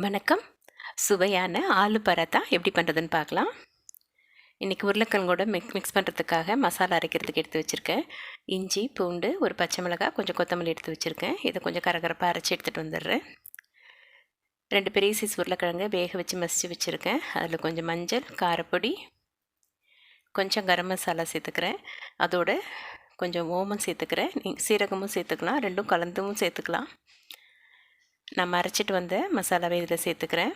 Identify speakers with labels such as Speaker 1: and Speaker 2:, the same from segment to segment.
Speaker 1: வணக்கம். சுவையான ஆலு பராத்தா எப்படி பண்ணுறதுன்னு பார்க்கலாம். இன்றைக்கி உருளைக்கிழங்கோட மிக்ஸ் பண்ணுறதுக்காக மசாலா அரைக்கிறதுக்கு எடுத்து வச்சுருக்கேன். இஞ்சி, பூண்டு, ஒரு பச்சை மிளகாய், கொஞ்சம் கொத்தமல்லி எடுத்து வச்சுருக்கேன். இதை கொஞ்சம் கரகரப்பாக அரைச்சி எடுத்துகிட்டு வந்துடுறேன். 2 பெரிய சைஸ் உருளைக்கிழங்கு வேக வச்சு மசிச்சு வச்சுருக்கேன். அதில் கொஞ்சம் மஞ்சள், காரப்பொடி, கொஞ்சம் கரம் மசாலா சேர்த்துக்கிறேன். அதோட கொஞ்சம் ஓமம் சேர்த்துக்கிறேன். சீரகமும் சேர்த்துக்கலாம், ரெண்டும் கலந்தும் சேர்த்துக்கலாம். நான் அரைச்சிட்டு வந்த மசாலாவை இதில் சேர்த்துக்கிறேன்.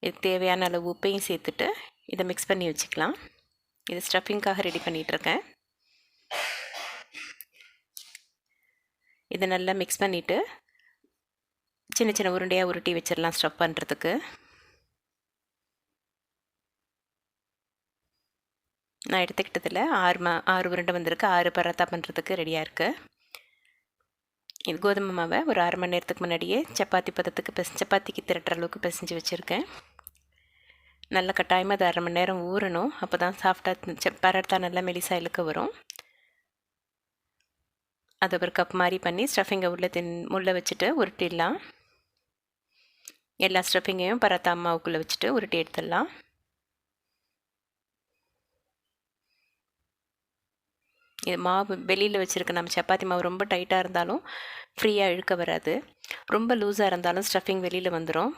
Speaker 1: இதுக்கு தேவையான அளவு உப்பையும் சேர்த்துட்டு இதை மிக்ஸ் பண்ணி வச்சுக்கலாம். இது ஸ்டஃபிங்காக ரெடி பண்ணிகிட்ருக்கேன். இதை நல்லா மிக்ஸ் பண்ணிவிட்டு சின்ன சின்ன உருண்டையாக உருட்டி வச்சிடலாம் ஸ்டஃப் பண்ணுறதுக்கு. நான் எடுத்துக்கிட்டதில் 6 உருண்டை வந்திருக்கு. 6 பராத்தா பண்ணுறதுக்கு ரெடியாக இருக்குது. இது கோதுமை மாவை ஒரு 1/2 மணி நேரத்துக்கு முன்னாடியே சப்பாத்தி பதத்துக்கு சப்பாத்திக்கு திரட்டுற அளவுக்கு பிசைஞ்சு வச்சுருக்கேன். நல்ல கட்டாயமாக அது 1/2 மணி நேரம் ஊறணும். அப்போ தான் சாஃப்டாக பராத்தா நல்லா மெலிசாக இழுக்க வரும். அதை ஒரு கப் மாதிரி பண்ணி ஸ்டஃபிங்கை உள்ளே வச்சுட்டு உருட்டிடலாம். எல்லா ஸ்டஃபிங்கையும் பராத்தா மாவுக்குள்ளே வச்சுட்டு உருட்டி எடுத்துடலாம். இது மாவு வெளியில் வச்சுருக்க நம்ம சப்பாத்தி மாவு ரொம்ப டைட்டாக இருந்தாலும் ஃப்ரீயாக இழுக்க வராது. ரொம்ப லூஸாக இருந்தாலும் ஸ்டஃபிங் வெளியில் வந்துடும்.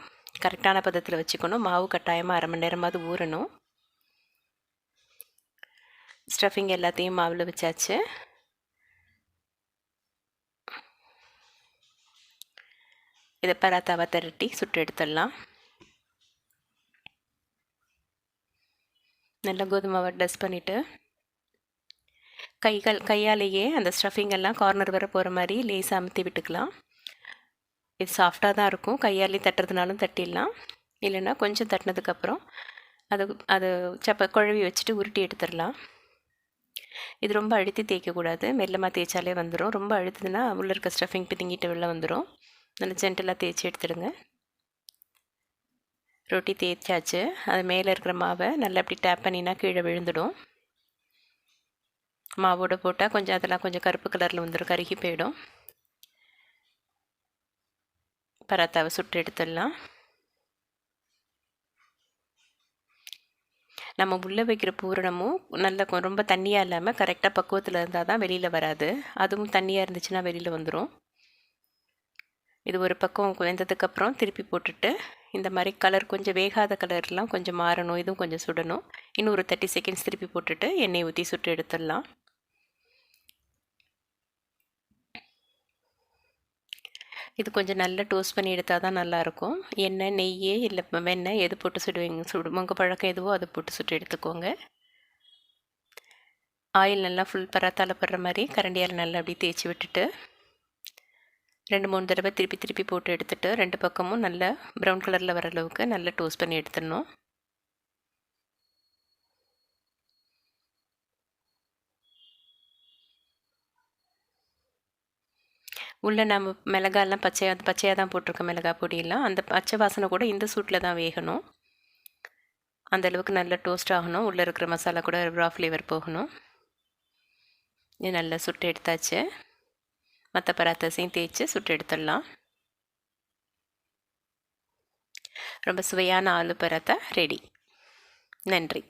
Speaker 1: கரெக்டான பதத்தில் வச்சுக்கணும். மாவு கட்டாயமாக 1/2 மணி நேரமாவது ஊறணும். ஸ்டஃபிங் எல்லாத்தையும் மாவில் வச்சாச்சு. இதை பராத்தாவை திரட்டி சுட்டு எடுத்துடலாம். நல்லா கோதுமாவை டஸ்ட் பண்ணிவிட்டு கையாலேயே அந்த ஸ்டஃபிங் எல்லாம் கார்னர் வர போகிற மாதிரி லேசாக அமுத்தி விட்டுக்கலாம். இது சாஃப்டாக தான் இருக்கும். கையாலே தட்டுறதுனாலும் தட்டிடலாம். இல்லைன்னா கொஞ்சம் தட்டினதுக்கப்புறம் அது குழவி வச்சுட்டு உருட்டி எடுத்துடலாம். இது ரொம்ப அழுத்தி தேய்க்கக்கூடாது. மெல்லமாக தேய்ச்சாலே வந்துடும். ரொம்ப அழுத்துதுன்னா உள்ளே இருக்க ஸ்டஃபிங் பிதுங்கிட்டு வெளில வந்துடும். நல்லா ஜென்டலாக தேய்ச்சி எடுத்துடுங்க. ரொட்டி தேய்ச்சாச்சு. அது மேலே இருக்கிற மாவை நல்லா அப்படி டேப் பண்ணினா கீழே விழுந்துடும். மாவோடு போட்டால் அதெல்லாம் கொஞ்சம் கருப்பு கலரில் வந்துடும், கருகி போயிடும். பராத்தாவை சுட்டு எடுத்துடலாம். நம்ம உள்ளே வைக்கிற பூரணமும் நல்ல ரொம்ப தண்ணியாக இல்லாமல் கரெக்டாக பக்குவத்தில் இருந்தால் தான் வெளியில் வராது. அதுவும் தண்ணியாக இருந்துச்சுன்னா வெளியில் வந்துடும். இது ஒரு பக்கம் வெந்ததுக்கப்புறம் திருப்பி போட்டுட்டு இந்த மாதிரி கலர் கொஞ்சம் வேகாத கலர்லாம் கொஞ்சம் மாறணும். இதுவும் கொஞ்சம் சுடணும். இன்னும் ஒரு 30 செகண்ட்ஸ் திருப்பி போட்டுட்டு எண்ணெய் ஊற்றி சுட்டு எடுத்துடலாம். இது கொஞ்சம் நல்லா டோஸ்ட் பண்ணி எடுத்தால் தான் நல்லாயிருக்கும். எண்ணெய், நெய் இல்லை வெண்ணெய் எது போட்டு சுடுவீங்க உங்கள் பழக்கம் எதுவோ அதை போட்டு சுட்டு எடுத்துக்கோங்க. ஆயில் நல்லா ஃபுல் பராத்தால படுற மாதிரி கரண்டியால் நல்லா அப்படி தேய்ச்சி விட்டுட்டு 2-3 தடவை திருப்பி போட்டு எடுத்துகிட்டு 2 பக்கமும் நல்லா ப்ரௌன் கலரில் வர அளவுக்கு நல்லா டோஸ்ட் பண்ணி எடுத்துடணும். உள்ளே நம்ம மிளகாலாம் பச்சையாக தான் போட்டிருக்கோம். மிளகாய் பொடியெல்லாம் அந்த பச்சை வாசனை கூட இந்த சூட்டில் தான் வேகணும். அந்தளவுக்கு நல்லா டோஸ்ட் ஆகணும். உள்ளே இருக்கிற மசாலா கூட ரா ஃப்ளேவர் போகணும். இது நல்லா சுட்டு எடுத்தாச்சு. மற்ற பராத்தாசையும் தேய்ச்சி சுட்டு எடுத்துடலாம். ரொம்ப சுவையான ஆலு பராத்தா ரெடி. நன்றி.